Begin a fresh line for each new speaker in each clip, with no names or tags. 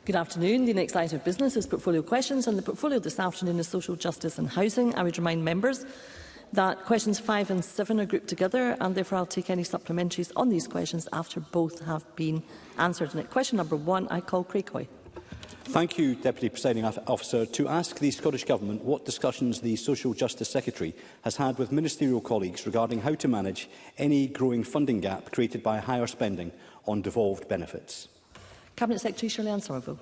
Good afternoon. The next item of business is portfolio questions, and the portfolio this afternoon is social justice and housing. I would remind members that questions 5 and 7 are grouped together, and therefore I'll take any supplementaries on these questions after both have been answered. And at question number 1, I call Craig Hoy.
Thank you, Deputy Presiding Officer. To ask the Scottish Government what discussions the Social Justice Secretary has had with ministerial colleagues regarding how to manage any growing funding gap created by higher spending on devolved benefits.
Cabinet Secretary Shirley-Anne Somerville.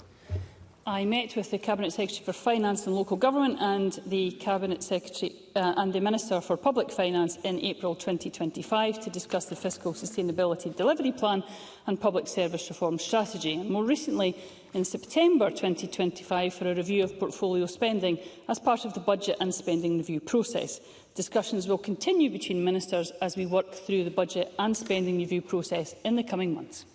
I met with the Cabinet Secretary for Finance and Local Government and the Cabinet Secretary and the Minister for Public Finance in April 2025 to discuss the Fiscal Sustainability Delivery Plan and Public Service Reform Strategy, and more recently in September 2025 for a review of portfolio spending as part of the budget and spending review process. Discussions will continue between ministers as we work through the budget and spending review process in the coming months.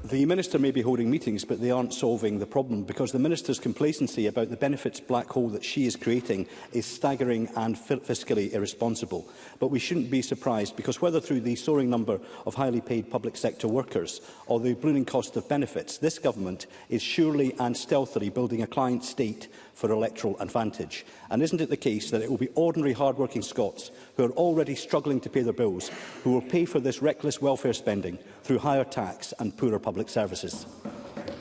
The Minister may be holding meetings, but they aren't solving the problem, because the Minister's complacency about the benefits black hole that she is creating is staggering and fiscally irresponsible. But we shouldn't be surprised, because whether through the soaring number of highly paid public sector workers or the ballooning cost of benefits, this government is surely and stealthily building a client state for electoral advantage. And isn't it the case that it will be ordinary hard-working Scots who are already struggling to pay their bills who will pay for this reckless welfare spending through higher tax and poorer public services?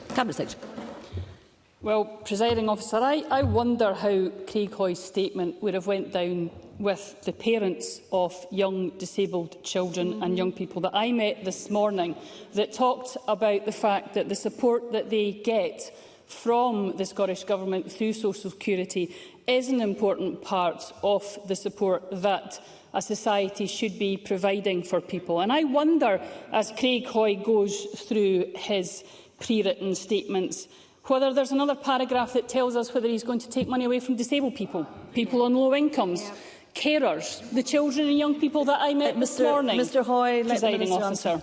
Cabinet Secretary.
Well, Presiding Officer, I wonder how Craig Hoy's statement would have went down with the parents of young disabled children and young people that I met this morning, that talked about the fact that the support that they get from the Scottish Government through Social Security is an important part of the support that a society should be providing for people. And I wonder, as Craig Hoy goes through his pre-written statements, whether there's another paragraph that tells us whether he's going to take money away from disabled people, people on low incomes, carers, the children and young people that I met this morning.
Mr Hoy,
Presiding Officer.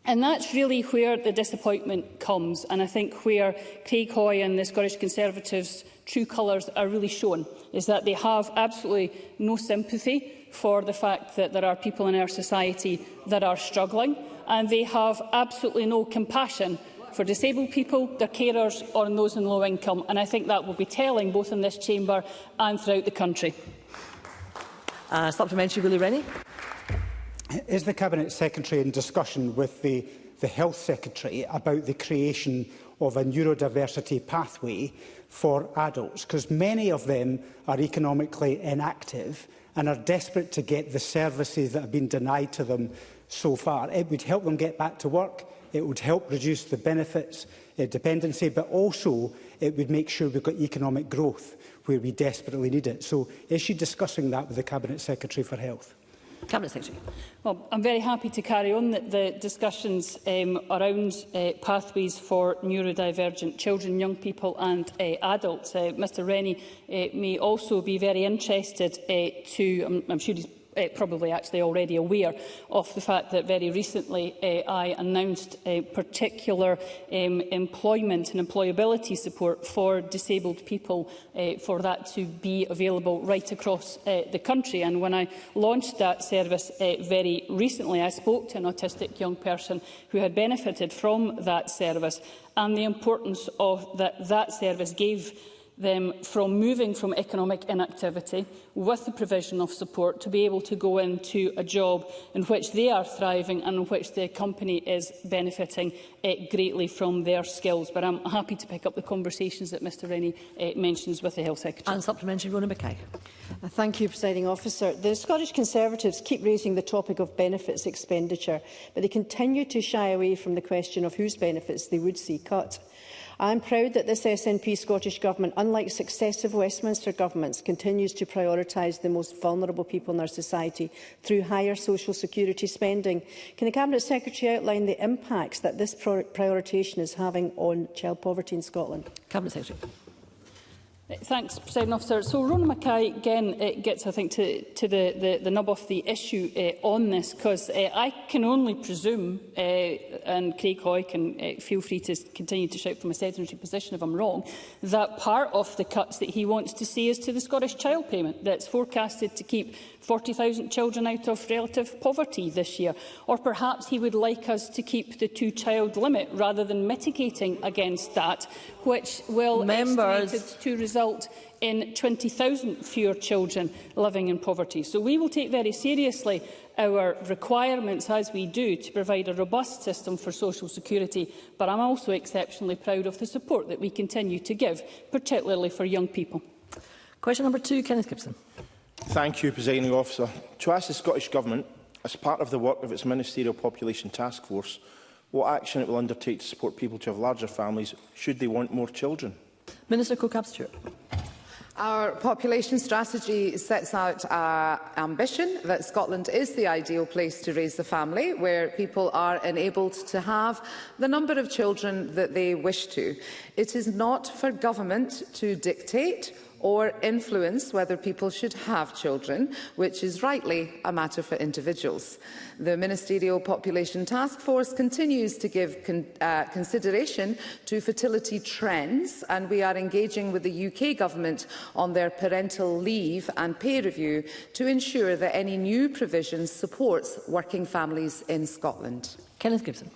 And that's really where the disappointment comes, and I think where Craig Hoy and the Scottish Conservatives' true colours are really shown, is that they have absolutely no sympathy for the fact that there are people in our society that are struggling, and they have absolutely no compassion for disabled people, their carers or those in low income, and I think that will be telling both in this chamber and throughout the country.
Supplementary, Willie Rennie.
Is the Cabinet Secretary in discussion with the Health Secretary about the creation of a neurodiversity pathway for adults? Because many of them are economically inactive and are desperate to get the services that have been denied to them so far. It would help them get back to work, it would help reduce the benefits dependency, but also it would make sure we've got economic growth where we desperately need it. So is she discussing that with the Cabinet Secretary for Health?
Cabinet Secretary.
Well, I'm very happy to carry on the discussions around pathways for neurodivergent children, young people and adults. Mr Rennie may also be very interested I'm sure he's probably actually already aware of the fact that very recently I announced particular employment and employability support for disabled people, for that to be available right across the country. And when I launched that service very recently, I spoke to an autistic young person who had benefited from that service and the importance of that service gave them from moving from economic inactivity with the provision of support to be able to go into a job in which they are thriving and in which the company is benefiting greatly from their skills. But I'm happy to pick up the conversations that Mr Rennie mentions with the Health Secretary.
And supplementary, Rona Mackay.
Thank you, Presiding Officer. The Scottish Conservatives keep raising the topic of benefits expenditure, but they continue to shy away from the question of whose benefits they would see cut. I am proud that this SNP Scottish Government, unlike successive Westminster governments, continues to prioritise the most vulnerable people in our society through higher social security spending. Can the Cabinet Secretary outline the impacts that this prioritisation is having on child poverty in Scotland?
Cabinet Secretary.
Thanks, President Officer. So Rona Mackay again gets, I think, to the nub of the issue on this, because I can only presume, and Craig Hoy can feel free to continue to shout from a sedentary position if I'm wrong, that part of the cuts that he wants to see is to the Scottish Child Payment, that's forecasted to keep 40,000 children out of relative poverty this year. Or perhaps he would like us to keep the two-child limit rather than mitigating against that, which will estimated to result in 20,000 fewer children living in poverty. So we will take very seriously our requirements, as we do, to provide a robust system for social security, but I'm also exceptionally proud of the support that we continue to give, particularly for young people.
Question number 2, Kenneth Gibson.
Thank you, Presiding Officer. To ask the Scottish Government, as part of the work of its Ministerial Population Task Force, what action it will undertake to support people to have larger families should they want more children.
Minister Cook-Stewart.
Our population strategy sets out our ambition that Scotland is the ideal place to raise a family, where people are enabled to have the number of children that they wish to. It is not for government to dictate or influence whether people should have children, which is rightly a matter for individuals. The Ministerial Population Task Force continues to give consideration to fertility trends, and we are engaging with the UK Government on their parental leave and pay review to ensure that any new provisions supports working families in Scotland.
Kenneth Gibson.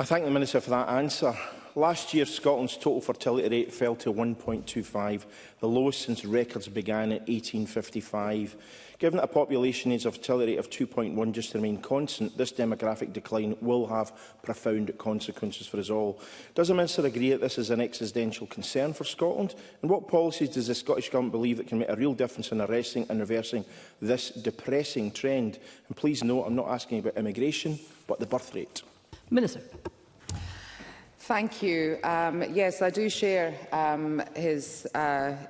I thank the Minister for that answer. Last year, Scotland's total fertility rate fell to 1.25, the lowest since records began in 1855. Given that a population needs a fertility rate of 2.1 just to remain constant, this demographic decline will have profound consequences for us all. Does the Minister agree that this is an existential concern for Scotland? And what policies does the Scottish Government believe that can make a real difference in arresting and reversing this depressing trend? And please note, I'm not asking about immigration, but the birth rate.
Minister.
Thank you. Yes, I do share his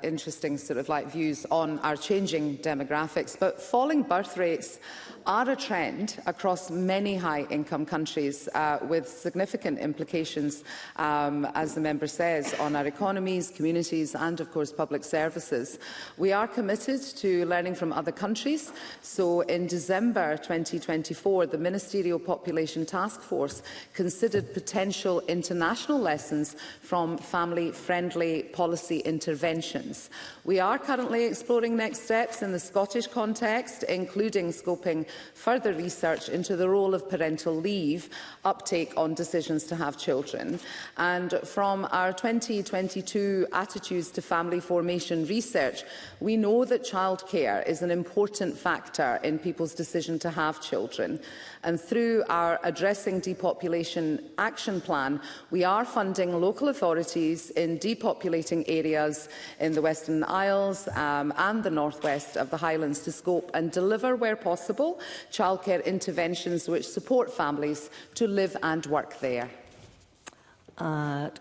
interesting views on our changing demographics, but falling birth rates are a trend across many high-income countries with significant implications, as the member says, on our economies, communities and, of course, public services. We are committed to learning from other countries. So in December 2024, the Ministerial Population Task Force considered potential international lessons from family-friendly policy interventions. We are currently exploring next steps in the Scottish context, including scoping further research into the role of parental leave uptake on decisions to have children. And from our 2022 Attitudes to Family Formation research, we know that childcare is an important factor in people's decision to have children. And through our Addressing Depopulation Action Plan, we are funding local authorities in depopulating areas in the Western Isles and the northwest of the Highlands to scope and deliver, where possible, childcare interventions which support families to live and work there.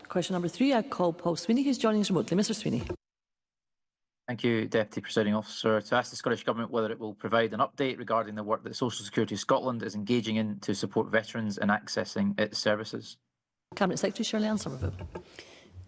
Question number 3, I call Paul Sweeney, who's joining us remotely. Mr Sweeney.
Thank you, Deputy Presiding Officer. To ask the Scottish Government whether it will provide an update regarding the work that Social Security Scotland is engaging in to support veterans in accessing its services.
Cabinet Secretary Shirley-Anne Somerville.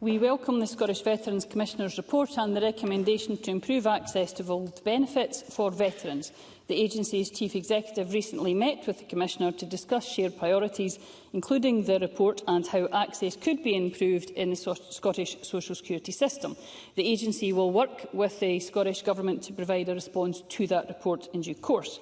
We welcome the Scottish Veterans Commissioner's report and the recommendation to improve access to devolved benefits for veterans. The agency's Chief Executive recently met with the Commissioner to discuss shared priorities, including the report and how access could be improved in the Scottish social security system. The agency will work with the Scottish Government to provide a response to that report in due course.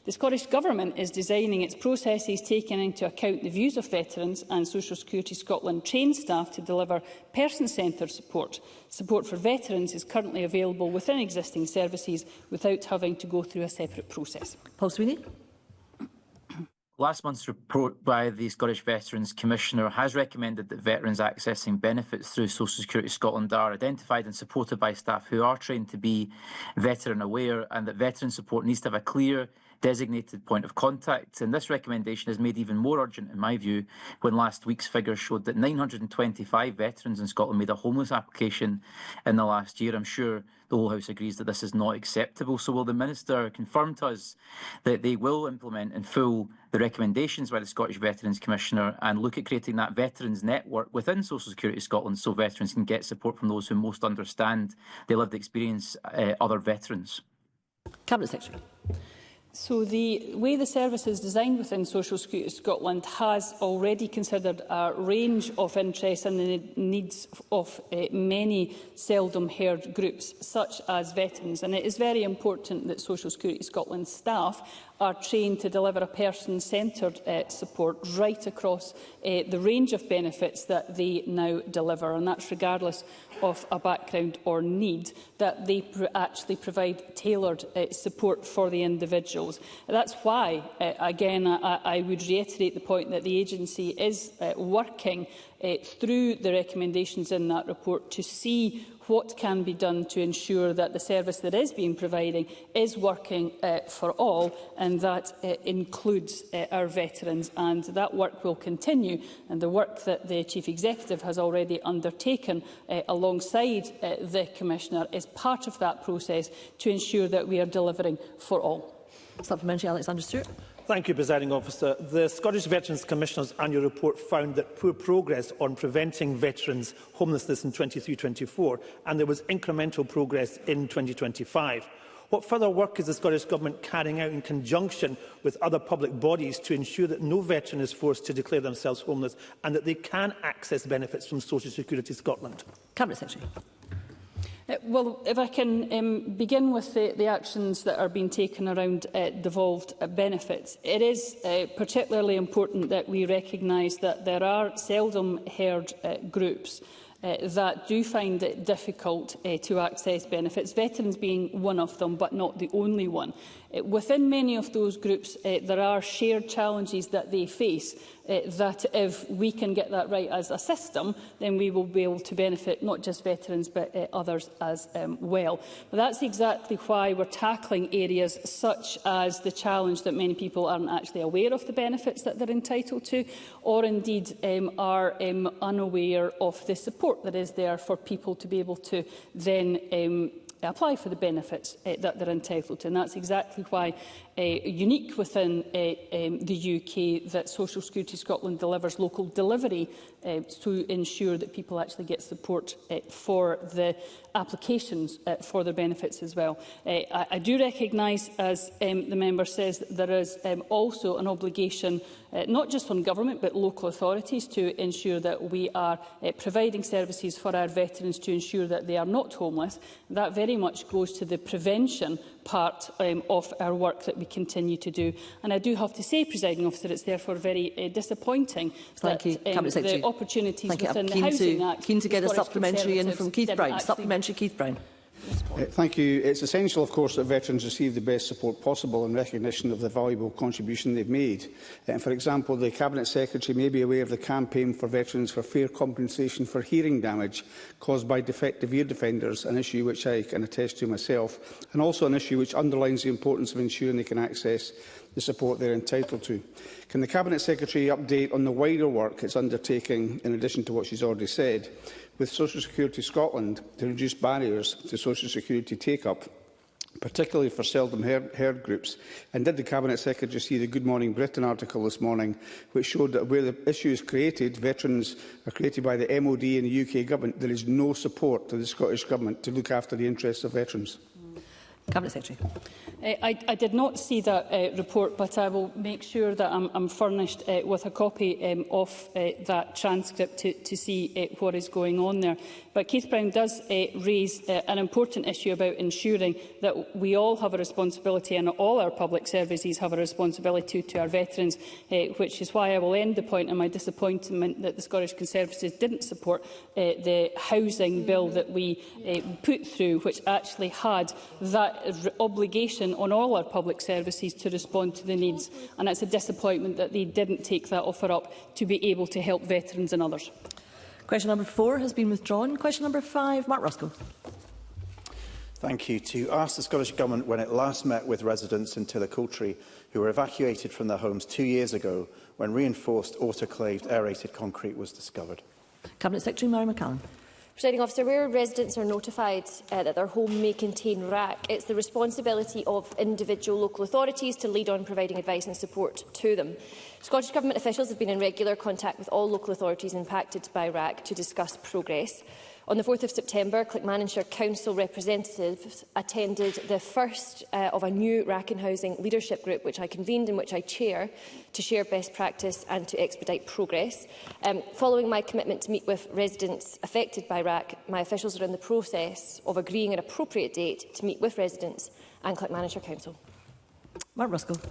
The Scottish Government is designing its processes taking into account the views of veterans, and Social Security Scotland trains staff to deliver person-centred support. Support for veterans is currently available within existing services without having to go through a separate process.
Paul Sweeney.
Last month's report by the Scottish Veterans Commissioner has recommended that veterans accessing benefits through Social Security Scotland are identified and supported by staff who are trained to be veteran aware, and that veteran support needs to have a clear, designated point of contact. And this recommendation is made even more urgent, in my view, when last week's figures showed that 925 veterans in Scotland made a homeless application in the last year. I'm sure the whole House agrees that this is not acceptable. So will the Minister confirm to us that they will implement in full the recommendations by the Scottish Veterans Commissioner and look at creating that veterans network within Social Security Scotland so veterans can get support from those who most understand the lived experience other veterans?
Cabinet Secretary.
So the way the service is designed within Social Security Scotland has already considered a range of interests and the needs of many seldom heard groups, such as veterans. And it is very important that Social Security Scotland staff are trained to deliver a person-centred support right across the range of benefits that they now deliver, and that's regardless of a background or need, that they actually provide tailored support for the individuals. That's why, again, I would reiterate the point that the agency is working through the recommendations in that report to see what can be done to ensure that the service that is being provided is working for all, and that includes our veterans. And that work will continue, and the work that the Chief Executive has already undertaken alongside the Commissioner is part of that process to ensure that we are delivering for all.
Supplementary, Alexander Stewart.
Thank you, Presiding Officer. The Scottish Veterans Commissioner's annual report found that poor progress on preventing veterans' homelessness in 23-24, and there was incremental progress in 2025. What further work is the Scottish Government carrying out in conjunction with other public bodies to ensure that no veteran is forced to declare themselves homeless and that they can access benefits from Social Security Scotland?
Cabinet Secretary.
Well, if I can begin with the actions that are being taken around devolved benefits, it is particularly important that we recognise that there are seldom heard groups that do find it difficult to access benefits, veterans being one of them, but not the only one. Within many of those groups, there are shared challenges that they face that if we can get that right as a system, then we will be able to benefit not just veterans but others as well. But that's exactly why we're tackling areas such as the challenge that many people aren't actually aware of the benefits that they're entitled to, or indeed are unaware of the support that is there for people to be able to then apply for the benefits that they're entitled to. And that's exactly why, unique within the UK, that Social Security Scotland delivers local delivery to ensure that people actually get support for the applications for their benefits as well. I do recognise, as the member says, that there is also an obligation not just on government but local authorities to ensure that we are providing services for our veterans to ensure that they are not homeless. That very much goes to the prevention part of our work that we continue to do. And I do have to say, Presiding Officer, it's therefore very disappointing that the opportunities within the Housing Act...
Keen to get a supplementary in from Keith Brown. Supplementary, Keith Brown.
Thank you. It's essential, of course, that veterans receive the best support possible in recognition of the valuable contribution they've made. For example, the Cabinet Secretary may be aware of the campaign for veterans for fair compensation for hearing damage caused by defective ear defenders, an issue which I can attest to myself, and also an issue which underlines the importance of ensuring they can access the support they are entitled to. Can the Cabinet Secretary update on the wider work it's undertaking, in addition to what she's already said, with Social Security Scotland to reduce barriers to social security take-up, particularly for seldom heard groups? And did the Cabinet Secretary see the Good Morning Britain article this morning, which showed that where the issue is created, veterans are created by the MOD and the UK Government, there is no support to the Scottish Government to look after the interests of veterans?
Cabinet Secretary.
I did not see that report, but I will make sure that I'm furnished with a copy of that transcript to see what is going on there. But Keith Brown does raise an important issue about ensuring that we all have a responsibility, and all our public services have a responsibility to our veterans, which is why I will end the point on my disappointment that the Scottish Conservatives didn't support the housing bill that we put through, which actually had that obligation on all our public services to respond to the needs. And it's a disappointment that they didn't take that offer up to be able to help veterans and others.
Question number 4 has been withdrawn. Question number 5, Mark Ruskell.
Thank you. To ask the Scottish Government when it last met with residents in Tillicoultry who were evacuated from their homes 2 years ago when reinforced autoclaved aerated concrete was discovered.
Cabinet Secretary Mary McCallum.
Presiding Officer, where residents are notified that their home may contain RAC, it's the responsibility of individual local authorities to lead on providing advice and support to them. Scottish Government officials have been in regular contact with all local authorities impacted by RAC to discuss progress. On the 4th of September, Clackmannanshire Council representatives attended the first of a new RAC in housing leadership group, which I convened and which I chair, to share best practice and to expedite progress. Following my commitment to meet with residents affected by RAC, my officials are in the process of agreeing an appropriate date to meet with residents and Clackmannanshire Council.
Mark Ruskell.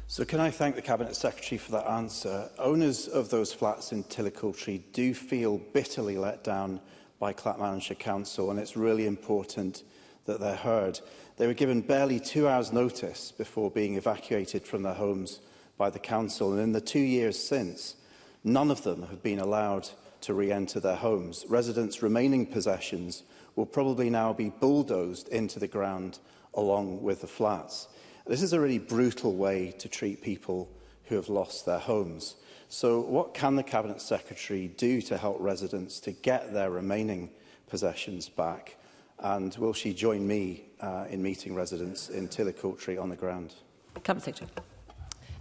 So can I thank the Cabinet Secretary for that answer? Owners of those flats in Tillicoultry do feel bitterly let down by Clackmannanshire Council, and it's really important that they're heard. They were given barely 2 hours' notice before being evacuated from their homes by the Council, and in the 2 years since, none of them have been allowed to re-enter their homes. Residents' remaining possessions will probably now be bulldozed into the ground along with the flats. This is a really brutal way to treat people who have lost their homes. So what can the Cabinet Secretary do to help residents to get their remaining possessions back? And will she join me in meeting residents in Tillicoultry on the ground?
Cabinet Secretary.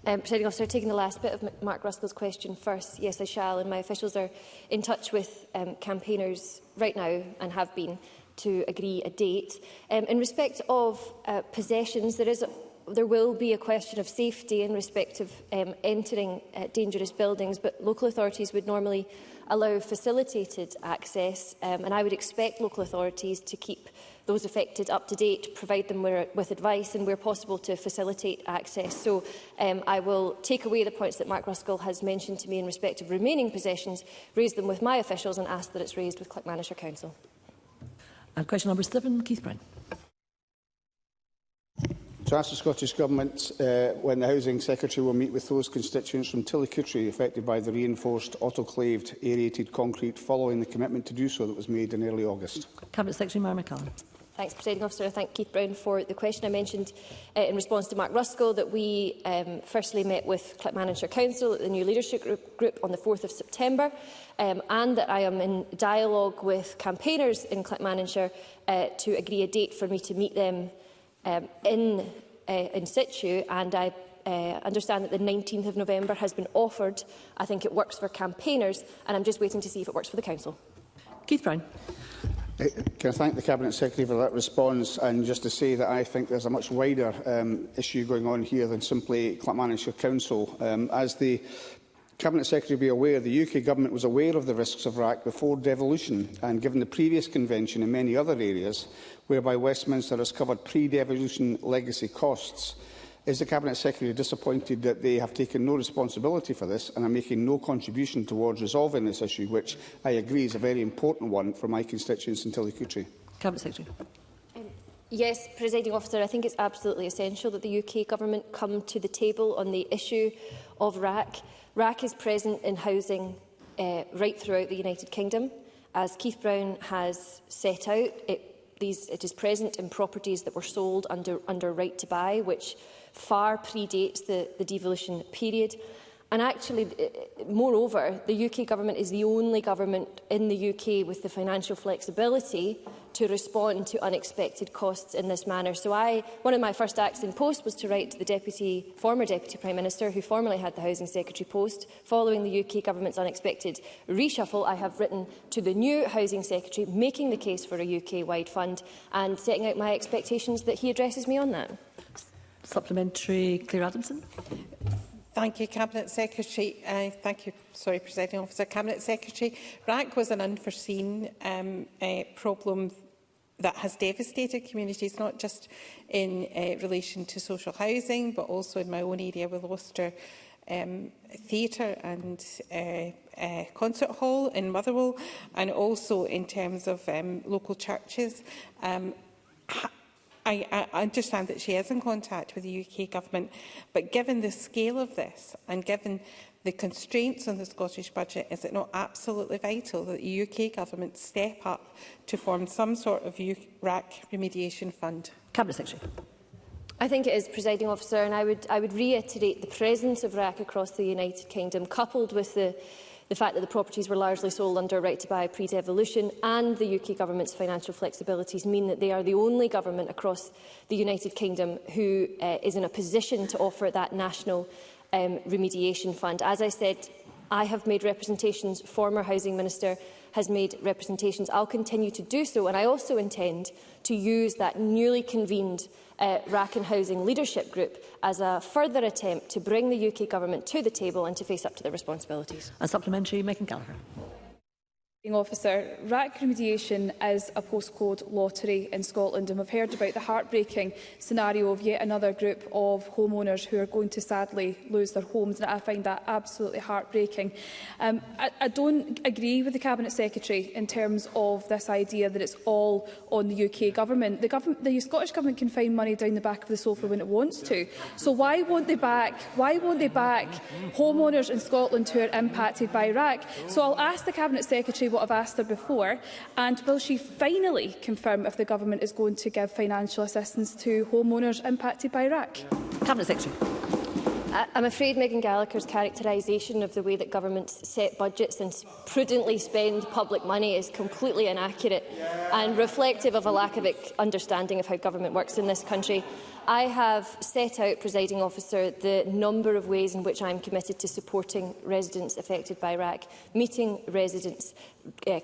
Presiding Officer, taking the last bit of Mark Ruskell's question first, yes, I shall, and my officials are in touch with campaigners right now and have been to agree a date. In respect of possessions, there will be a question of safety in respect of entering dangerous buildings, but local authorities would normally allow facilitated access, and I would expect local authorities to keep those affected up to date, provide them with advice and, where possible, to facilitate access. So I will take away the points that Mark Ruskell has mentioned to me in respect of remaining possessions, raise them with my officials and ask that it's raised with Clackmannanshire Council.
And question number 7, Keith Brown.
To ask the Scottish Government when the Housing Secretary will meet with those constituents from Tillicoultry affected by the reinforced autoclaved aerated concrete following the commitment to do so that was made in early August.
Cabinet Secretary Mary McCallum.
Thanks, Presiding Officer. I thank Keith Brown for the question. I mentioned in response to Mark Ruskell that we firstly met with Clackmannanshire Council at the new leadership group on the 4th of September, and that I am in dialogue with campaigners in Clackmannanshire to agree a date for me to meet them in situ, and I understand that the 19th of November has been offered. I think it works for campaigners, and I'm just waiting to see if it works for the Council.
Keith Brown.
Can I thank the Cabinet Secretary for that response, and just to say that I think there's a much wider issue going on here than simply Clackmannanshire Council. As the Cabinet Secretary will be aware, the UK Government was aware of the risks of RAC before devolution, and given the previous convention in many other areas whereby Westminster has covered pre-devolution legacy costs, is the Cabinet Secretary disappointed that they have taken no responsibility for this and are making no contribution towards resolving this issue, which I agree is a very important one for my constituents in Tillicoultry?
Cabinet Secretary.
Yes, Presiding Officer, I think it's absolutely essential that the UK Government come to the table on the issue of RAC. RAC is present in housing right throughout the United Kingdom. As Keith Brown has set out, it is present in properties that were sold under right to buy, which far predates the devolution period. And actually, moreover, the UK Government is the only government in the UK with the financial flexibility to respond to unexpected costs in this manner. So one of my first acts in post was to write to the former Deputy Prime Minister, who formerly had the Housing Secretary post. Following the UK Government's unexpected reshuffle, I have written to the new Housing Secretary, making the case for a UK-wide fund and setting out my expectations that he addresses me on that.
Supplementary, Claire Adamson.
Thank you, Cabinet Secretary. Presiding Officer. Cabinet Secretary, RAC was an unforeseen problem that has devastated communities, not just in relation to social housing, but also in my own area. We lost our theatre and concert hall in I understand that she is in contact with the UK Government, but given the scale of this and given the constraints on the Scottish Budget, is it not absolutely vital that the UK Government step up to form some sort of RAC remediation fund?
Cabinet Secretary.
I think it is, Presiding Officer, and I would reiterate the presence of RAC across the United Kingdom, coupled with the fact that the properties were largely sold under a right to buy pre-devolution, and the UK Government's financial flexibilities mean that they are the only government across the United Kingdom who is in a position to offer that national remediation fund. As I said, I have made representations, former Housing Minister has made representations. I'll continue to do so, and I also intend to use that newly convened RAC and Housing Leadership Group as a further attempt to bring the UK Government to the table and to face up to their responsibilities.
A supplementary, Megan Gallagher.
Officer, RAC remediation is a postcode lottery in Scotland, and we've heard about the heartbreaking scenario of yet another group of homeowners who are going to sadly lose their homes, and I find that absolutely heartbreaking. I don't agree with the Cabinet Secretary in terms of this idea that it's all on the UK Government. The Scottish Government can find money down the back of the sofa when it wants to. So why won't they back homeowners in Scotland who are impacted by RAC? So I'll ask the Cabinet Secretary what I've asked her before, and will she finally confirm if the Government is going to give financial assistance to homeowners impacted by RAC?
Cabinet Secretary.
I'm afraid Megan Gallagher's characterisation of the way that governments set budgets and prudently spend public money is completely inaccurate and reflective of a lack of understanding of how government works in this country. I have set out, Presiding Officer, the number of ways in which I am committed to supporting residents affected by RAC, meeting residents,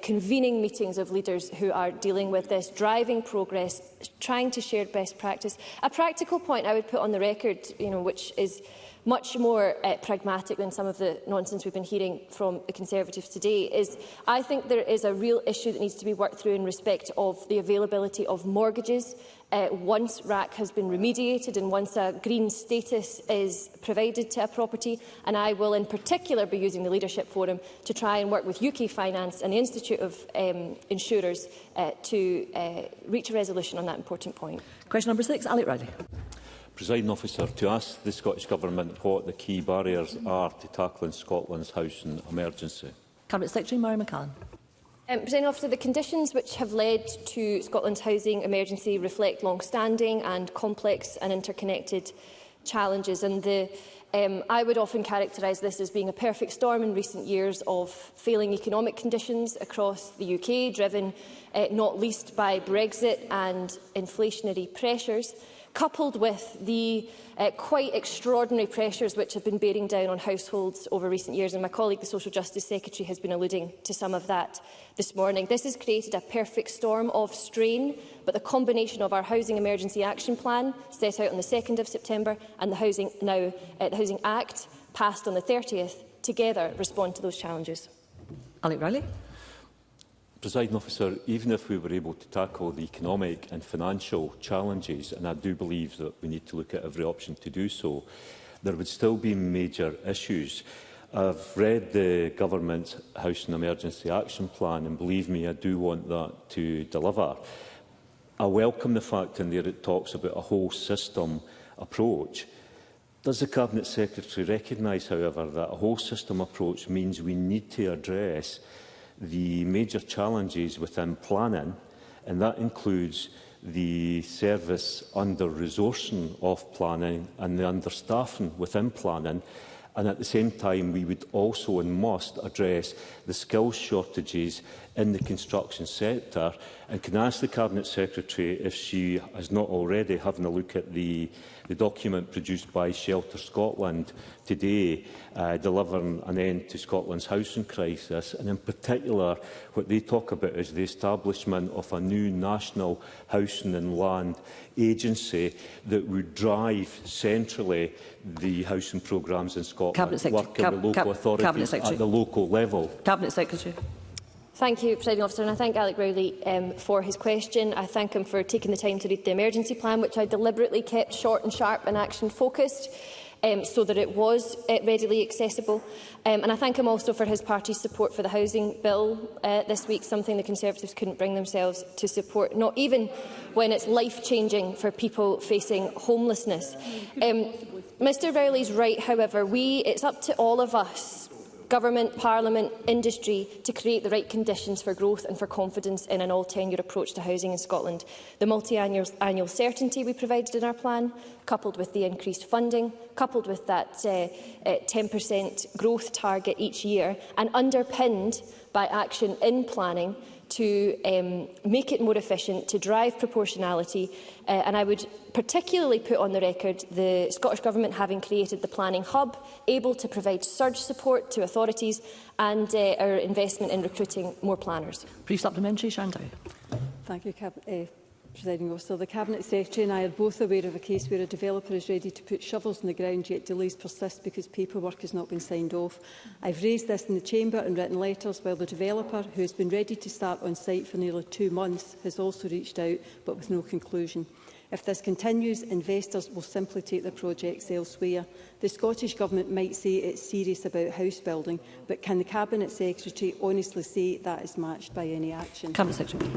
convening meetings of leaders who are dealing with this, driving progress, trying to share best practice. A practical point I would put on the record, which is much more pragmatic than some of the nonsense we've been hearing from the Conservatives today, is I think there is a real issue that needs to be worked through in respect of the availability of mortgages once RAC has been remediated and once a green status is provided to a property. And I will in particular be using the Leadership Forum to try and work with UK Finance and the Institute of Insurers to reach a resolution on that important point.
Question number 6, Alec Riley.
Presiding Officer, to ask the Scottish Government what the key barriers are to tackling Scotland's housing emergency.
Cabinet Secretary Mary McCallan.
Presiding Officer, the conditions which have led to Scotland's housing emergency reflect long-standing and complex and interconnected challenges, and I would often characterise this as being a perfect storm in recent years of failing economic conditions across the UK, driven not least by Brexit and inflationary pressures, coupled with the quite extraordinary pressures which have been bearing down on households over recent years. And my colleague, the Social Justice Secretary, has been alluding to some of that this morning. This has created a perfect storm of strain, but the combination of our Housing Emergency Action Plan, set out on the 2nd of September, and the Housing Act, passed on the 30th, together respond to those challenges.
Alec Riley.
Presiding Officer, even if we were able to tackle the economic and financial challenges, and I do believe that we need to look at every option to do so, there would still be major issues. I've read the Government's Housing Emergency Action Plan, and believe me, I do want that to deliver. I welcome the fact in there it talks about a whole system approach. Does the Cabinet Secretary recognise, however, that a whole system approach means we need to address the major challenges within planning, and that includes the service under-resourcing of planning and the understaffing within planning, and at the same time we would also and must address the skills shortages in the construction sector. And can I ask the Cabinet Secretary if she has not already having a look at the document produced by Shelter Scotland today, delivering an end to Scotland's housing crisis, and in particular what they talk about is the establishment of a new national housing and land agency that would drive centrally the housing programmes in Scotland, working with local authorities at the local level.
Cabinet Secretary.
Thank you, Presiding Officer, and I thank Alec Rowley for his question. I thank him for taking the time to read the emergency plan, which I deliberately kept short and sharp and action-focused. so that it was readily accessible. And I thank him also for his party's support for the housing bill this week, something the Conservatives couldn't bring themselves to support, not even when it's life-changing for people facing homelessness. Mr Rowley's right, however. It's up to all of us, Government, Parliament, industry, to create the right conditions for growth and for confidence in an all-tenure approach to housing in Scotland. The multi-annual certainty we provided in our plan, coupled with the increased funding, coupled with that 10% growth target each year, and underpinned by action in planning to make it more efficient, to drive proportionality. And I would particularly put on the record the Scottish Government having created the Planning Hub, able to provide surge support to authorities, and our investment in recruiting more planners.
Brief supplementary, Sharon Dow.
Thank you, Presiding Officer. The Cabinet Secretary and I are both aware of a case where a developer is ready to put shovels in the ground, yet delays persist because paperwork has not been signed off. I've raised this in the Chamber and written letters, while the developer, who has been ready to start on site for nearly 2 months, has also reached out, but with no conclusion. If this continues, investors will simply take their projects elsewhere. The Scottish Government might say it's serious about house building, but can the Cabinet Secretary honestly say that is matched by any action?
Cabinet Secretary.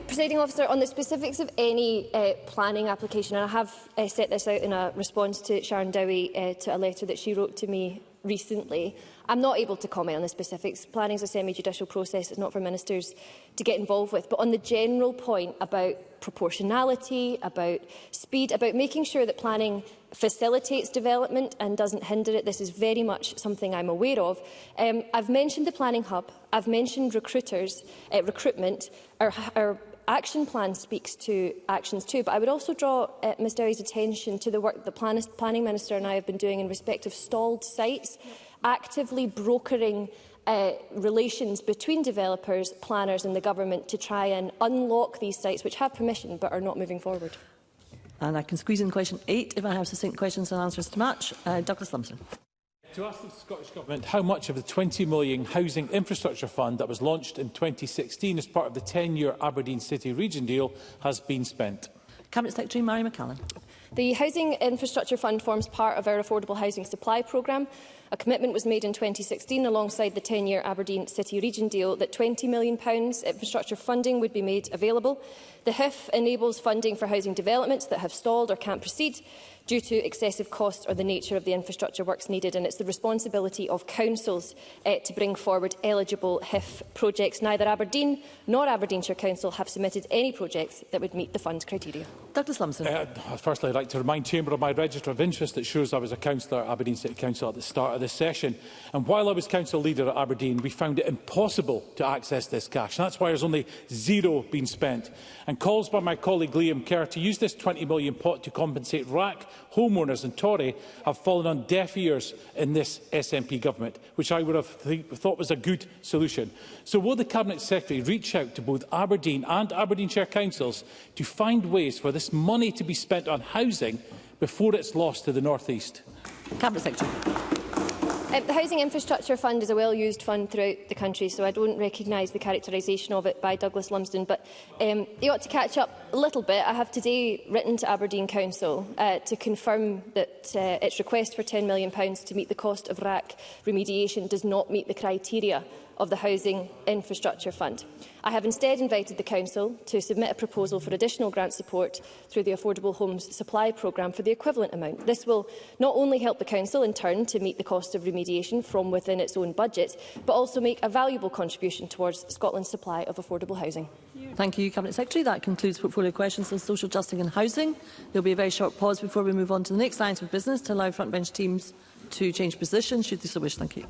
Presiding Officer, on the specifics of any planning application, and I have set this out in a response to Sharon Dowie to a letter that she wrote to me recently, I'm not able to comment on the specifics. Planning is a semi-judicial process. It's not for ministers to get involved with. But on the general point about proportionality, about speed, about making sure that planning facilitates development and doesn't hinder it, this is very much something I'm aware of. I've mentioned the Planning Hub. I've mentioned recruitment. Our action plan speaks to actions too, but I would also draw Ms Dowie's attention to the work the Planning Minister and I have been doing in respect of stalled sites, actively brokering relations between developers, planners and the Government to try and unlock these sites which have permission but are not moving forward.
And I can squeeze in question 8 if I have succinct questions and answers to match. Douglas Lumsden.
To ask the Scottish Government how much of the £20 million Housing Infrastructure Fund that was launched in 2016 as part of the 10-year Aberdeen City Region deal has been spent.
Cabinet Secretary Mary McCallan.
The Housing Infrastructure Fund forms part of our Affordable Housing Supply Programme. A commitment was made in 2016 alongside the 10-year Aberdeen City Region deal that £20 million infrastructure funding would be made available. The HIF enables funding for housing developments that have stalled or can't proceed due to excessive costs or the nature of the infrastructure works needed, and it's the responsibility of councils to bring forward eligible HIF projects. Neither Aberdeen nor Aberdeenshire Council have submitted any projects that would meet the fund's criteria.
Douglas Lumsden.
Firstly, I'd like to remind Chamber of my register of interest that shows I was a councillor at Aberdeen City Council at the start of this session. And while I was council leader at Aberdeen, we found it impossible to access this cash. And that's why there's only zero being spent. And calls by my colleague Liam Kerr to use this £20 million pot to compensate RAC, homeowners and Tory have fallen on deaf ears in this SNP government, which I would have thought was a good solution. So will the Cabinet Secretary reach out to both Aberdeen and Aberdeenshire councils to find ways for this money to be spent on housing before it's lost to the North East?
Cabinet Secretary.
The Housing Infrastructure Fund is a well-used fund throughout the country, so I don't recognise the characterisation of it by Douglas Lumsden, but he ought to catch up a little bit. I have today written to Aberdeen Council to confirm that its request for £10 million to meet the cost of RAC remediation does not meet the criteria of the Housing Infrastructure Fund. I have instead invited the Council to submit a proposal for additional grant support through the Affordable Homes Supply Programme for the equivalent amount. This will not only help the Council in turn to meet the cost of remediation from within its own budget, but also make a valuable contribution towards Scotland's supply of affordable housing.
Thank you, Cabinet Secretary. That concludes portfolio questions on social justice and housing. There will be a very short pause before we move on to the next item of business to allow frontbench teams to change positions should they so wish. Thank you.